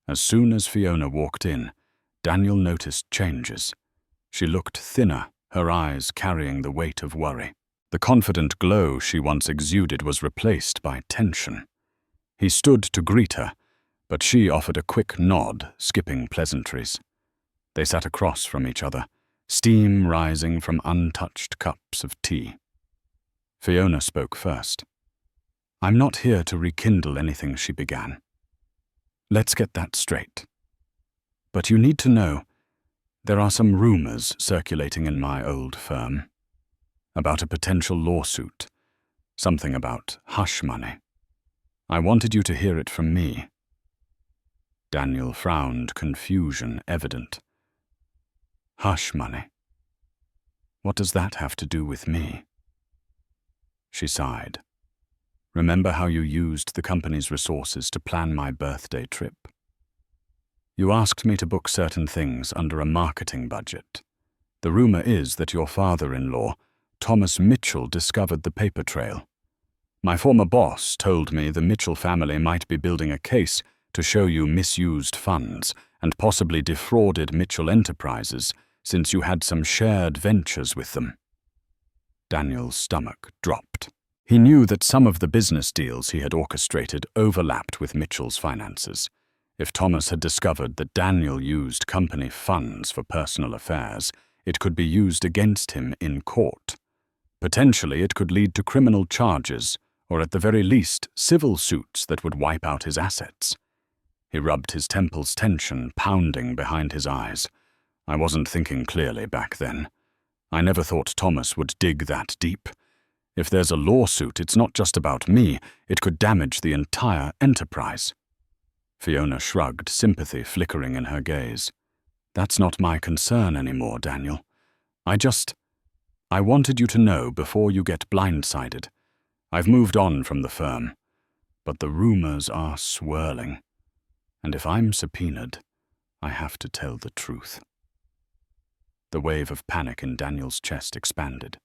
As soon as Fiona walked in, Daniel noticed changes. She looked thinner, her eyes carrying the weight of worry. The confident glow she once exuded was replaced by tension. He stood to greet her, but she offered a quick nod, skipping pleasantries. They sat across from each other, steam rising from untouched cups of tea. Fiona spoke first. "I'm not here to rekindle anything," she began. "Let's get that straight. But you need to know, there are some rumors circulating in my old firm about a potential lawsuit, something about hush money. I wanted you to hear it from me." Daniel frowned, confusion evident. "Hush money? What does that have to do with me?" She sighed. "Remember how you used the company's resources to plan my birthday trip? You asked me to book certain things under a marketing budget. The rumor is that your father-in-law, Thomas Mitchell, discovered the paper trail. My former boss told me the Mitchell family might be building a case to show you misused funds and possibly defrauded Mitchell Enterprises, since you had some shared ventures with them." Daniel's stomach dropped. He knew that some of the business deals he had orchestrated overlapped with Mitchell's finances. If Thomas had discovered that Daniel used company funds for personal affairs, it could be used against him in court. Potentially, it could lead to criminal charges, or at the very least, civil suits that would wipe out his assets. He rubbed his temples, tension pounding behind his eyes. "I wasn't thinking clearly back then. I never thought Thomas would dig that deep. If there's a lawsuit, it's not just about me. It could damage the entire enterprise." Fiona shrugged, sympathy flickering in her gaze. That's not my concern anymore, Daniel. I wanted you to know before you get blindsided. I've moved on from the firm, but the rumors are swirling. And if I'm subpoenaed, I have to tell the truth. The wave of panic in Daniel's chest expanded.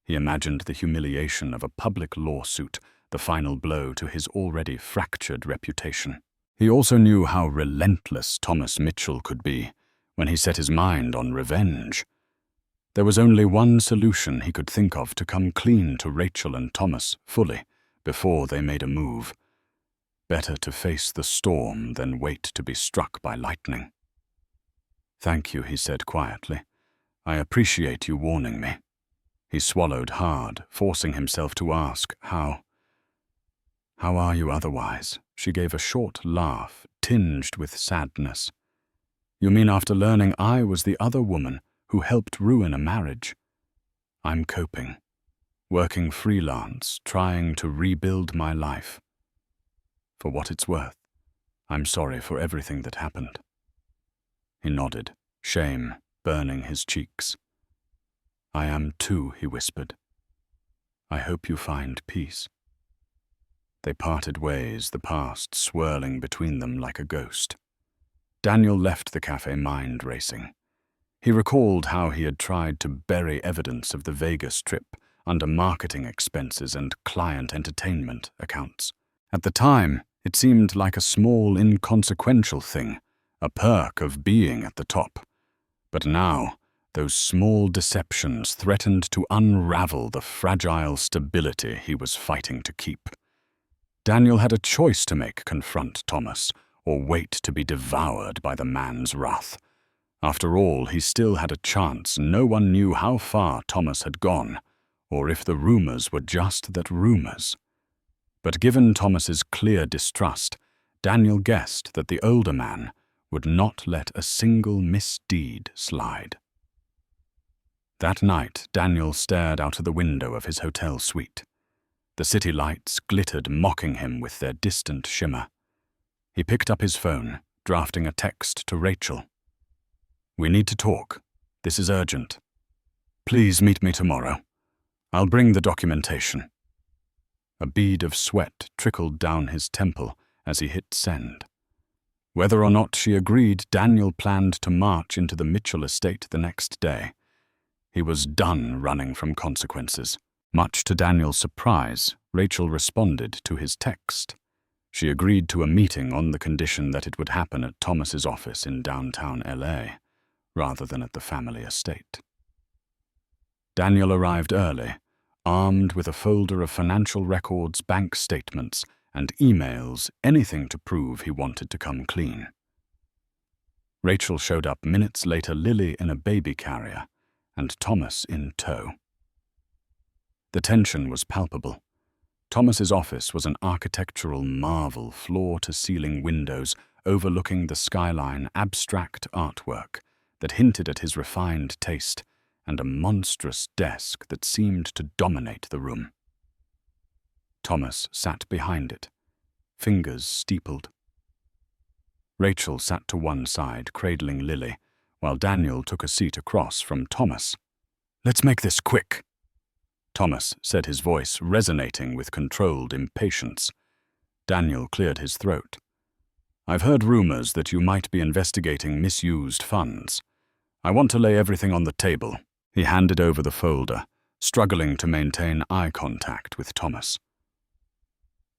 He imagined the humiliation of a public lawsuit, the final blow to his already fractured reputation. He also knew how relentless Thomas Mitchell could be when he set his mind on revenge. There was only one solution he could think of to come clean to Rachel and Thomas fully before they made a move. Better to face the storm than wait to be struck by lightning. "Thank you," he said quietly. "I appreciate you warning me." He swallowed hard, forcing himself to ask, How are you otherwise?" She gave a short laugh, tinged with sadness. "You mean after learning I was the other woman who helped ruin a marriage?" "I'm coping. Working freelance, trying to rebuild my life. For what it's worth, I'm sorry for everything that happened." He nodded, shame burning his cheeks. "I am too," he whispered. "I hope you find peace." They parted ways, the past swirling between them like a ghost. Daniel left the cafe, mind racing. He recalled how he had tried to bury evidence of the Vegas trip under marketing expenses and client entertainment accounts. At the time, it seemed like a small, inconsequential thing, a perk of being at the top. But now, those small deceptions threatened to unravel the fragile stability he was fighting to keep. Daniel had a choice to make: confront Thomas, or wait to be devoured by the man's wrath. After all, he still had a chance. No one knew how far Thomas had gone, or if the rumors were just that rumors. But given Thomas's clear distrust, Daniel guessed that the older man would not let a single misdeed slide. That night, Daniel stared out of the window of his hotel suite. The city lights glittered, mocking him with their distant shimmer. He picked up his phone, drafting a text to Rachel. "We need to talk. This is urgent. Please meet me tomorrow. I'll bring the documentation." A bead of sweat trickled down his temple as he hit send. Whether or not she agreed, Daniel planned to march into the Mitchell estate the next day. He was done running from consequences. Much to Daniel's surprise, Rachel responded to his text. She agreed to a meeting on the condition that it would happen at Thomas's office in downtown LA, rather than at the family estate. Daniel arrived early, armed with a folder of financial records, bank statements, and emails, anything to prove he wanted to come clean. Rachel showed up minutes later, Lily in a baby carrier, and Thomas in tow. The tension was palpable. Thomas's office was an architectural marvel, floor-to-ceiling windows overlooking the skyline, abstract artwork that hinted at his refined taste, and a monstrous desk that seemed to dominate the room. Thomas sat behind it, fingers steepled. Rachel sat to one side, cradling Lily, while Daniel took a seat across from Thomas. "Let's make this quick," Thomas said, his voice resonating with controlled impatience. Daniel cleared his throat. "I've heard rumors that you might be investigating misused funds. I want to lay everything on the table." He handed over the folder, struggling to maintain eye contact with Thomas.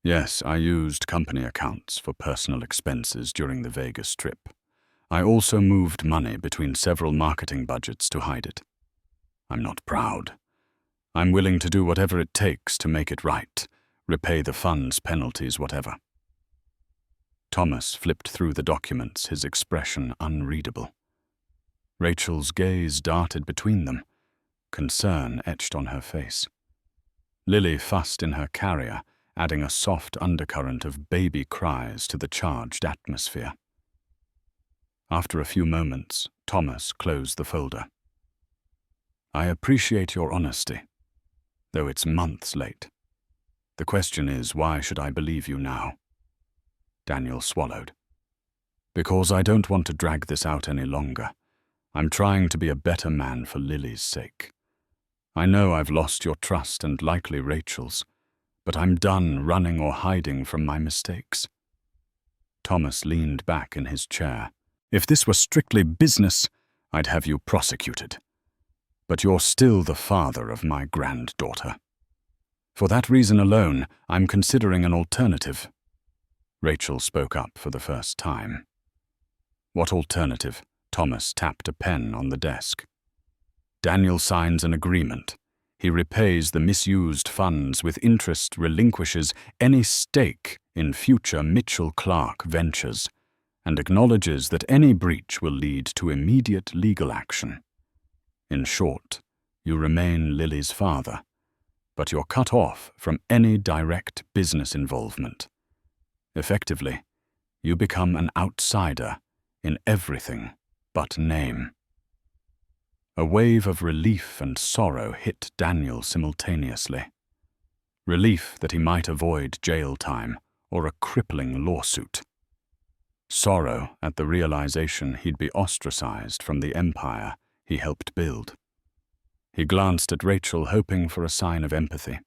"Yes, I used company accounts for personal expenses during the Vegas trip. I also moved money between several marketing budgets to hide it. I'm not proud. I'm willing to do whatever it takes to make it right, repay the fund's penalties, whatever." Thomas flipped through the documents, his expression unreadable. Rachel's gaze darted between them, concern etched on her face. Lily fussed in her carrier, adding a soft undercurrent of baby cries to the charged atmosphere. After a few moments, Thomas closed the folder. "I appreciate your honesty, though it's months late. The question is, why should I believe you now?" Daniel swallowed. Because I don't want to drag this out any longer. I'm trying to be a better man for Lily's sake. I know I've lost your trust and likely Rachel's, but I'm done running or hiding from my mistakes. Thomas leaned back in his chair. If this were strictly business, I'd have you prosecuted. But you're still the father of my granddaughter. For that reason alone, I'm considering an alternative. Rachel spoke up for the first time. What alternative? Thomas tapped a pen on the desk. Daniel signs an agreement. He repays the misused funds with interest, relinquishes any stake in future Mitchell-Clarke ventures, and acknowledges that any breach will lead to immediate legal action. In short, you remain Lily's father, but you're cut off from any direct business involvement. Effectively, you become an outsider in everything but name. A wave of relief and sorrow hit Daniel simultaneously. Relief that he might avoid jail time or a crippling lawsuit. Sorrow at the realization he'd be ostracized from the empire he helped build. He glanced at Rachel, hoping for a sign of empathy.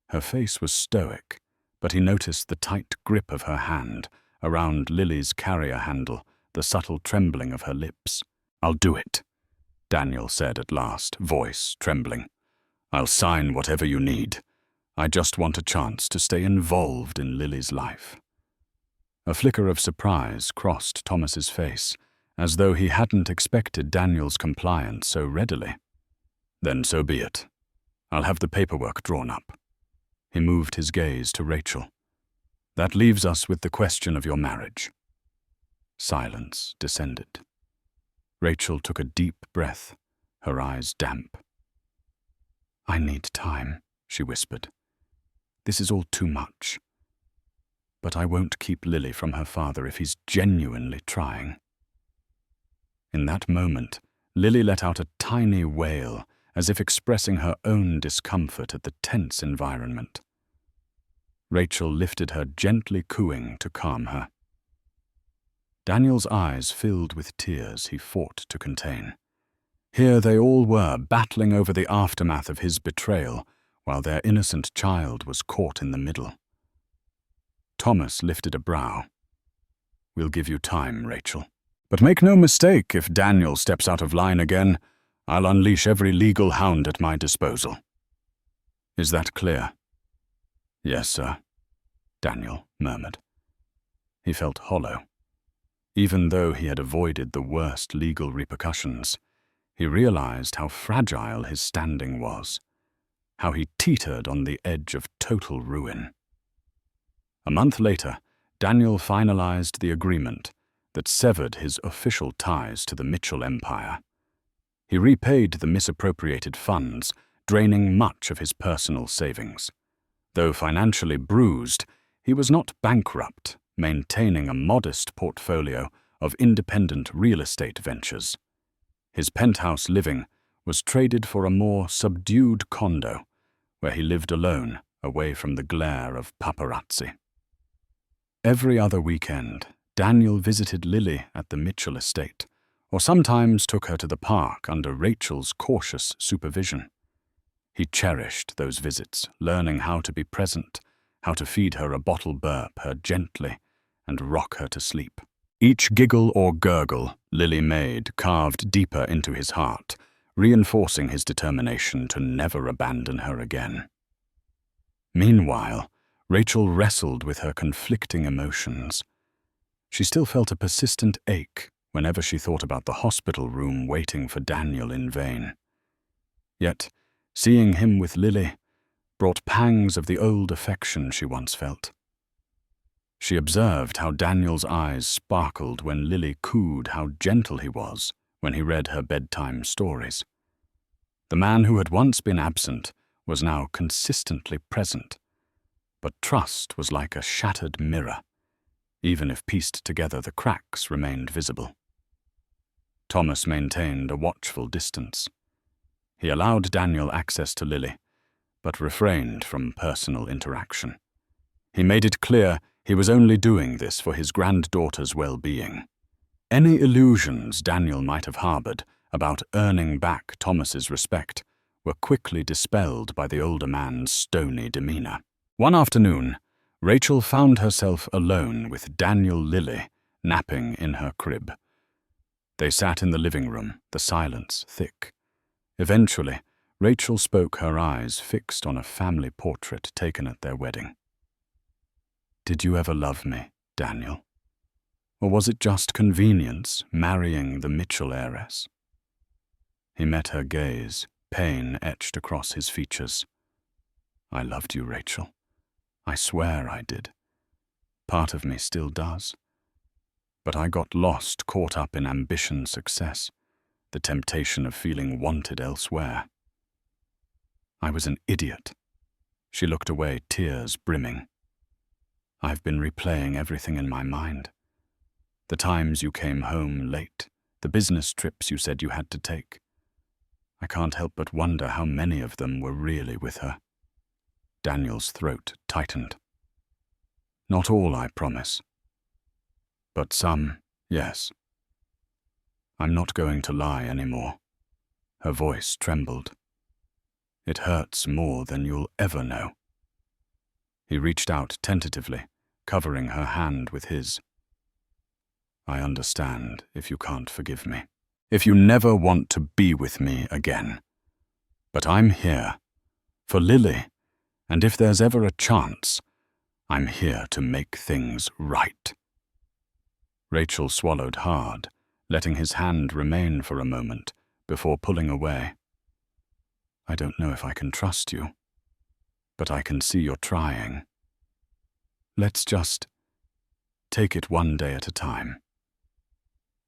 Her face was stoic, but he noticed the tight grip of her hand around Lily's carrier handle, the subtle trembling of her lips. "I'll do it," Daniel said at last, voice trembling. "I'll sign whatever you need. I just want a chance to stay involved in Lily's life." A flicker of surprise crossed Thomas's face, as though he hadn't expected Daniel's compliance so readily. "Then so be it. I'll have the paperwork drawn up." He moved his gaze to Rachel. "That leaves us with the question of your marriage." Silence descended. Rachel took a deep breath, her eyes damp. "I need time," she whispered. "This is all too much. But I won't keep Lily from her father if he's genuinely trying." In that moment, Lily let out a tiny wail, as if expressing her own discomfort at the tense environment. Rachel lifted her, gently cooing to calm her. Daniel's eyes filled with tears he fought to contain. Here they all were, battling over the aftermath of his betrayal, while their innocent child was caught in the middle. Thomas lifted a brow. "We'll give you time, Rachel. But make no mistake, if Daniel steps out of line again, I'll unleash every legal hound at my disposal." "Is that clear?" "Yes, sir," Daniel murmured. He felt hollow. Even though he had avoided the worst legal repercussions, he realized how fragile his standing was, how he teetered on the edge of total ruin. A month later, Daniel finalized the agreement that severed his official ties to the Mitchell empire. He repaid the misappropriated funds, draining much of his personal savings. Though financially bruised, he was not bankrupt, maintaining a modest portfolio of independent real estate ventures. His penthouse living was traded for a more subdued condo, where he lived alone, away from the glare of paparazzi. Every other weekend, Daniel visited Lily at the Mitchell estate, or sometimes took her to the park under Rachel's cautious supervision. He cherished those visits, learning how to be present, how to feed her a bottle burp her gently, and rock her to sleep. Each giggle or gurgle Lily made carved deeper into his heart, reinforcing his determination to never abandon her again. Meanwhile, Rachel wrestled with her conflicting emotions. She still felt a persistent ache whenever she thought about the hospital room waiting for Daniel in vain. Yet, seeing him with Lily brought pangs of the old affection she once felt. She observed how Daniel's eyes sparkled when Lily cooed how gentle he was when he read her bedtime stories. The man who had once been absent was now consistently present, but trust was like a shattered mirror. Even if pieced together, the cracks remained visible. Thomas maintained a watchful distance. He allowed Daniel access to Lily, but refrained from personal interaction. He made it clear He was only doing this for his granddaughter's well-being. Any illusions Daniel might have harbored about earning back Thomas's respect were quickly dispelled by the older man's stony demeanor. One afternoon, Rachel found herself alone with Daniel Lilly napping in her crib. They sat in the living room, the silence thick. Eventually, Rachel spoke, her eyes fixed on a family portrait taken at their wedding. "Did you ever love me, Daniel? Or was it just convenience marrying the Mitchell heiress?" He met her gaze, pain etched across his features. "I loved you, Rachel. I swear I did. Part of me still does. But I got lost, caught up in ambition's success, the temptation of feeling wanted elsewhere. I was an idiot." She looked away, tears brimming. "I've been replaying everything in my mind. The times you came home late, the business trips you said you had to take. I can't help but wonder how many of them were really with her." Daniel's throat tightened. "Not all, I promise. But some, yes. I'm not going to lie anymore." Her voice trembled. "It hurts more than you'll ever know." He reached out tentatively, covering her hand with his. "I understand if you can't forgive me, if you never want to be with me again. But I'm here, for Lily, and if there's ever a chance, I'm here to make things right." Rachel swallowed hard, letting his hand remain for a moment before pulling away. "I don't know if I can trust you, but I can see you're trying. Let's just take it one day at a time."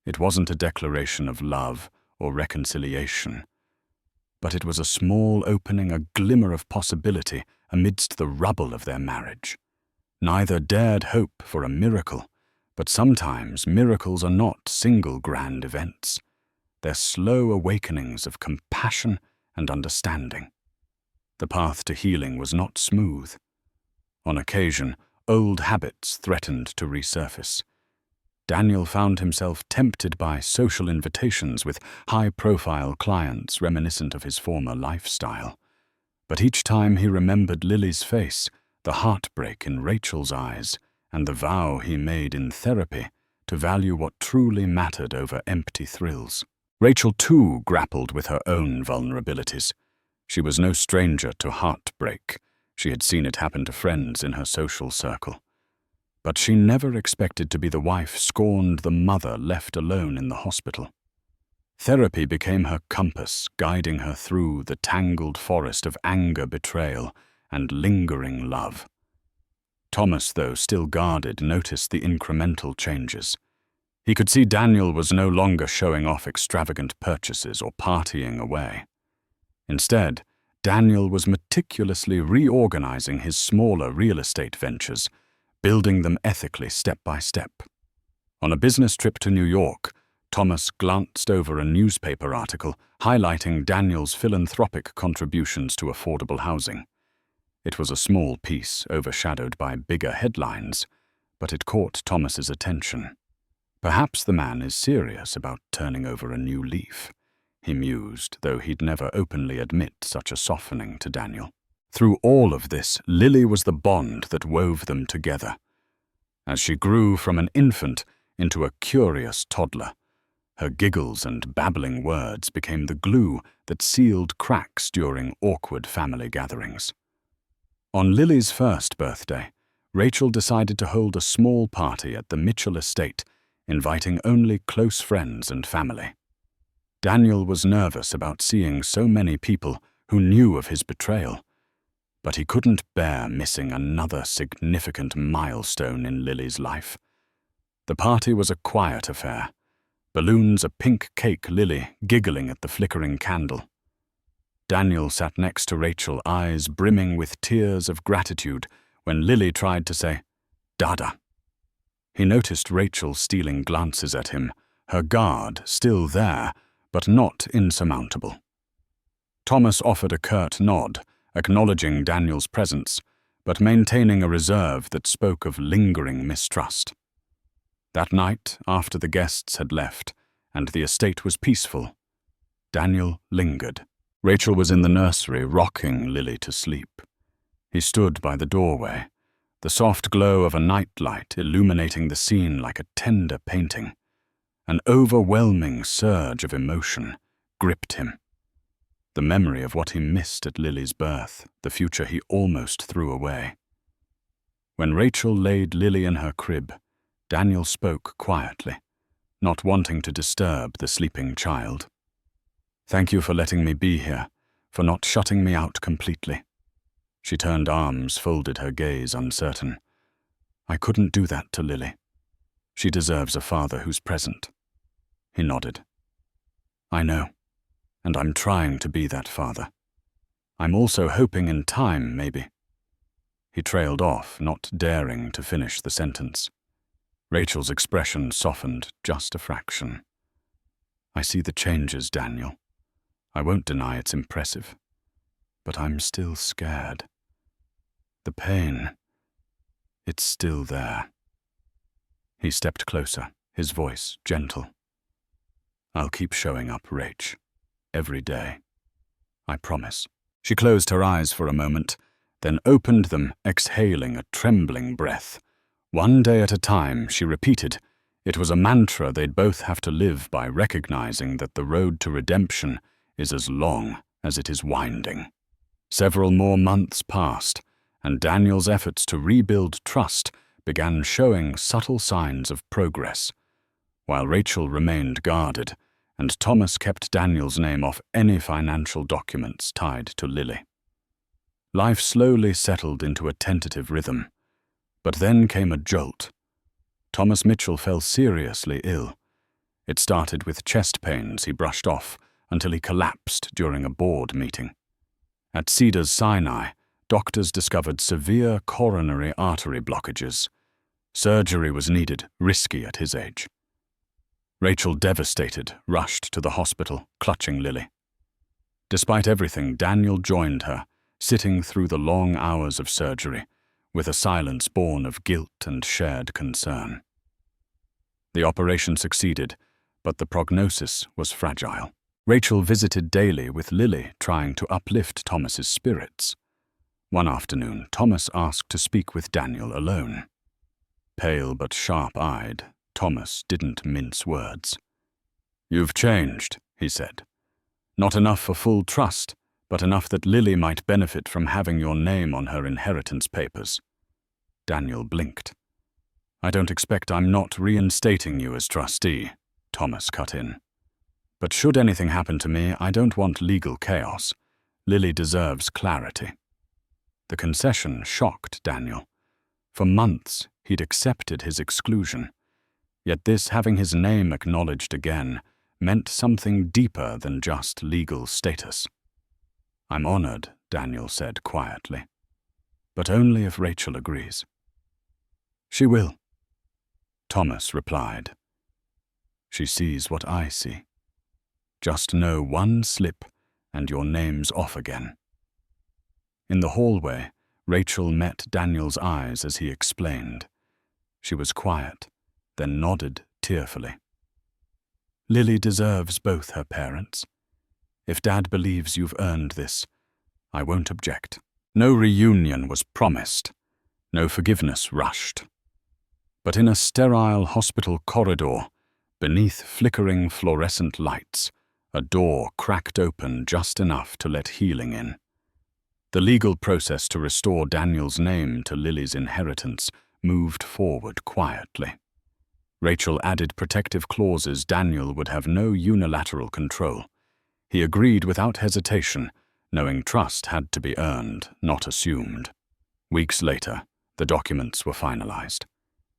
It wasn't a declaration of love or reconciliation, but it was a small opening, a glimmer of possibility amidst the rubble of their marriage. Neither dared hope for a miracle, but sometimes miracles are not single grand events. They're slow awakenings of compassion and understanding. The path to healing was not smooth. On occasion, old habits threatened to resurface. Daniel found himself tempted by social invitations with high-profile clients reminiscent of his former lifestyle. But each time he remembered Lily's face, the heartbreak in Rachel's eyes, and the vow he made in therapy to value what truly mattered over empty thrills. Rachel, too, grappled with her own vulnerabilities. She was no stranger to heartbreak. She had seen it happen to friends in her social circle. But she never expected to be the wife scorned, the mother left alone in the hospital. Therapy became her compass, guiding her through the tangled forest of anger, betrayal, and lingering love. Thomas, though still guarded, noticed the incremental changes. He could see Daniel was no longer showing off extravagant purchases or partying away. Instead, Daniel was meticulously reorganizing his smaller real estate ventures, building them ethically step by step. On a business trip to New York, Thomas glanced over a newspaper article highlighting Daniel's philanthropic contributions to affordable housing. It was a small piece, overshadowed by bigger headlines, but it caught Thomas's attention. Perhaps the man is serious about turning over a new leaf, he mused, though he'd never openly admit such a softening to Daniel. Through all of this, Lily was the bond that wove them together. As she grew from an infant into a curious toddler, her giggles and babbling words became the glue that sealed cracks during awkward family gatherings. On Lily's first birthday, Rachel decided to hold a small party at the Mitchell estate, inviting only close friends and family. Daniel was nervous about seeing so many people who knew of his betrayal, but he couldn't bear missing another significant milestone in Lily's life. The party was a quiet affair, balloons, a pink cake, Lily giggling at the flickering candle. Daniel sat next to Rachel, eyes brimming with tears of gratitude, when Lily tried to say, "Dada." He noticed Rachel stealing glances at him, her guard still there, but not insurmountable. Thomas offered a curt nod, acknowledging Daniel's presence, but maintaining a reserve that spoke of lingering mistrust. That night, after the guests had left and the estate was peaceful, Daniel lingered. Rachel was in the nursery, rocking Lily to sleep. He stood by the doorway, the soft glow of a nightlight illuminating the scene like a tender painting. An overwhelming surge of emotion gripped him. The memory of what he missed at Lily's birth, the future he almost threw away. When Rachel laid Lily in her crib, Daniel spoke quietly, not wanting to disturb the sleeping child. "Thank you for letting me be here, for not shutting me out completely." She turned arms, folded her gaze uncertain. "I couldn't do that to Lily. She deserves a father who's present." He nodded. "I know, and I'm trying to be that father. I'm also hoping in time, maybe." He trailed off, not daring to finish the sentence. Rachel's expression softened just a fraction. "I see the changes, Daniel. I won't deny it's impressive. But I'm still scared. The pain, it's still there." He stepped closer, his voice gentle. "I'll keep showing up, Rach. Every day. I promise." She closed her eyes for a moment, then opened them, exhaling a trembling breath. One day at a time, she repeated. It was a mantra they'd both have to live by, recognizing that the road to redemption is as long as it is winding. Several more months passed, and Daniel's efforts to rebuild trust began showing subtle signs of progress, while Rachel remained guarded, and Thomas kept Daniel's name off any financial documents tied to Lily. Life slowly settled into a tentative rhythm, but then came a jolt. Thomas Mitchell fell seriously ill. It started with chest pains he brushed off until he collapsed during a board meeting. At Cedars-Sinai, doctors discovered severe coronary artery blockages. Surgery was needed, risky at his age. Rachel, devastated, rushed to the hospital, clutching Lily. Despite everything, Daniel joined her, sitting through the long hours of surgery, with a silence born of guilt and shared concern. The operation succeeded, but the prognosis was fragile. Rachel visited daily with Lily, trying to uplift Thomas's spirits. One afternoon, Thomas asked to speak with Daniel alone. Pale but sharp-eyed, Thomas didn't mince words. "You've changed," he said. "Not enough for full trust, but enough that Lily might benefit from having your name on her inheritance papers." Daniel blinked. "I don't expect I'm not reinstating you as trustee," Thomas cut in. "But should anything happen to me, I don't want legal chaos. Lily deserves clarity." The concession shocked Daniel. For months, he'd accepted his exclusion. Yet this having his name acknowledged again meant something deeper than just legal status. "I'm honored," Daniel said quietly. "But only if Rachel agrees." "She will," Thomas replied. "She sees what I see. Just know one slip and your name's off again." In the hallway, Rachel met Daniel's eyes as he explained. She was quiet, then nodded tearfully. "Lily deserves both her parents. If Dad believes you've earned this, I won't object." No reunion was promised, no forgiveness rushed. But in a sterile hospital corridor, beneath flickering fluorescent lights, a door cracked open just enough to let healing in. The legal process to restore Daniel's name to Lily's inheritance moved forward quietly. Rachel added protective clauses Daniel would have no unilateral control. He agreed without hesitation, knowing trust had to be earned, not assumed. Weeks later, the documents were finalized.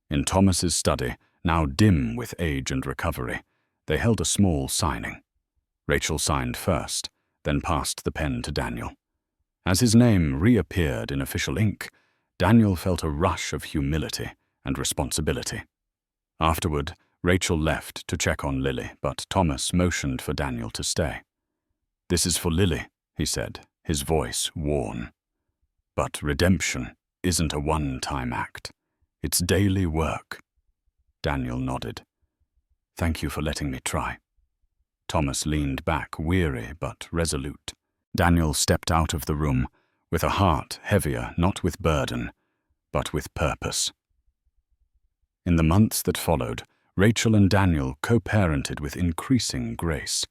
In Thomas's study, now dim with age and recovery, they held a small signing. Rachel signed first, then passed the pen to Daniel. As his name reappeared in official ink, Daniel felt a rush of humility and responsibility. Afterward, Rachel left to check on Lily, but Thomas motioned for Daniel to stay. "This is for Lily," he said, his voice worn. "But redemption isn't a one-time act. It's daily work. Daniel nodded. Thank you for letting me try. Thomas leaned back, weary but resolute. Daniel stepped out of the room with a heart heavier not with burden, but with purpose. In the months that followed, Rachel and Daniel co-parented with increasing grace.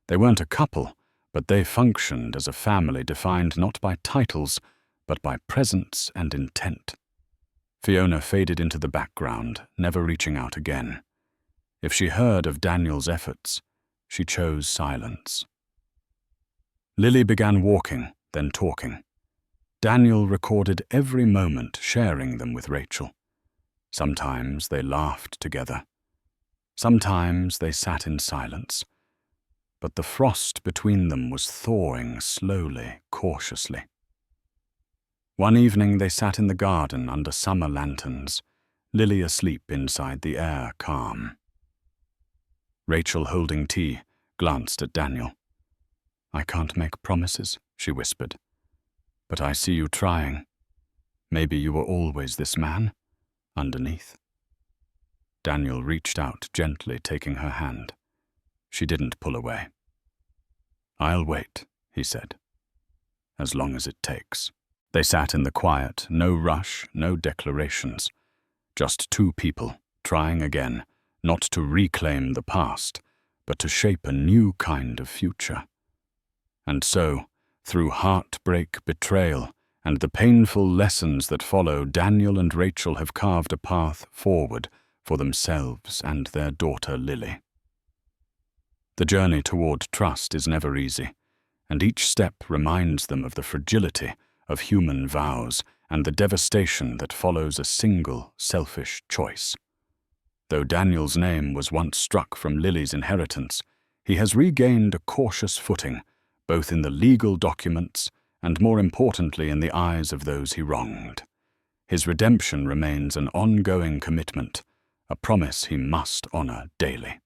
They weren't a couple, but they functioned as a family defined not by titles, but by presence and intent. Fiona faded into the background, never reaching out again. If she heard of Daniel's efforts, she chose silence. Lily began walking, then talking. Daniel recorded every moment, sharing them with Rachel. Sometimes they laughed together. Sometimes they sat in silence. But the frost between them was thawing slowly, cautiously. One evening they sat in the garden under summer lanterns, Lily asleep inside the air calm. Rachel, holding tea, glanced at Daniel. I can't make promises, she whispered. But I see you trying. Maybe you were always this man, underneath. Daniel reached out gently, taking her hand. She didn't pull away. I'll wait, he said, as long as it takes. They sat in the quiet, no rush, no declarations. Just two people, trying again, not to reclaim the past, but to shape a new kind of future. And so, through heartbreak, betrayal, and the painful lessons that follow, Daniel and Rachel have carved a path forward for themselves and their daughter Lily. The journey toward trust is never easy, and each step reminds them of the fragility of human vows and the devastation that follows a single, selfish choice. Though Daniel's name was once struck from Lily's inheritance, he has regained a cautious footing, both in the legal documents and, more importantly, in the eyes of those he wronged. His redemption remains an ongoing commitment, a promise he must honor daily.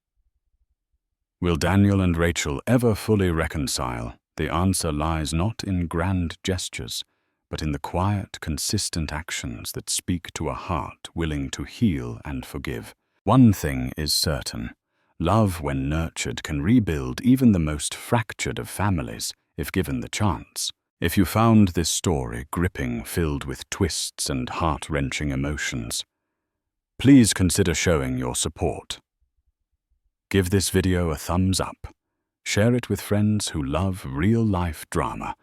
Will Daniel and Rachel ever fully reconcile? The answer lies not in grand gestures, but in the quiet, consistent actions that speak to a heart willing to heal and forgive. One thing is certain. Love, when nurtured, can rebuild even the most fractured of families, if given the chance. If you found this story gripping, filled with twists and heart-wrenching emotions, please consider showing your support. Give this video a thumbs up, share it with friends who love real-life drama,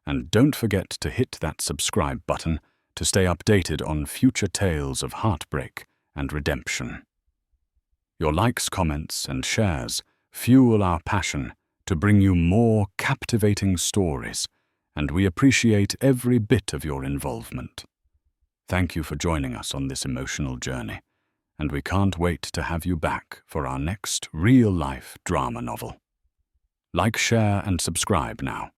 and don't forget to hit that subscribe button to stay updated on future tales of heartbreak and redemption. Your likes, comments, and shares fuel our passion to bring you more captivating stories, and we appreciate every bit of your involvement. Thank you for joining us on this emotional journey, and we can't wait to have you back for our next real-life drama novel. Like, share, and subscribe now.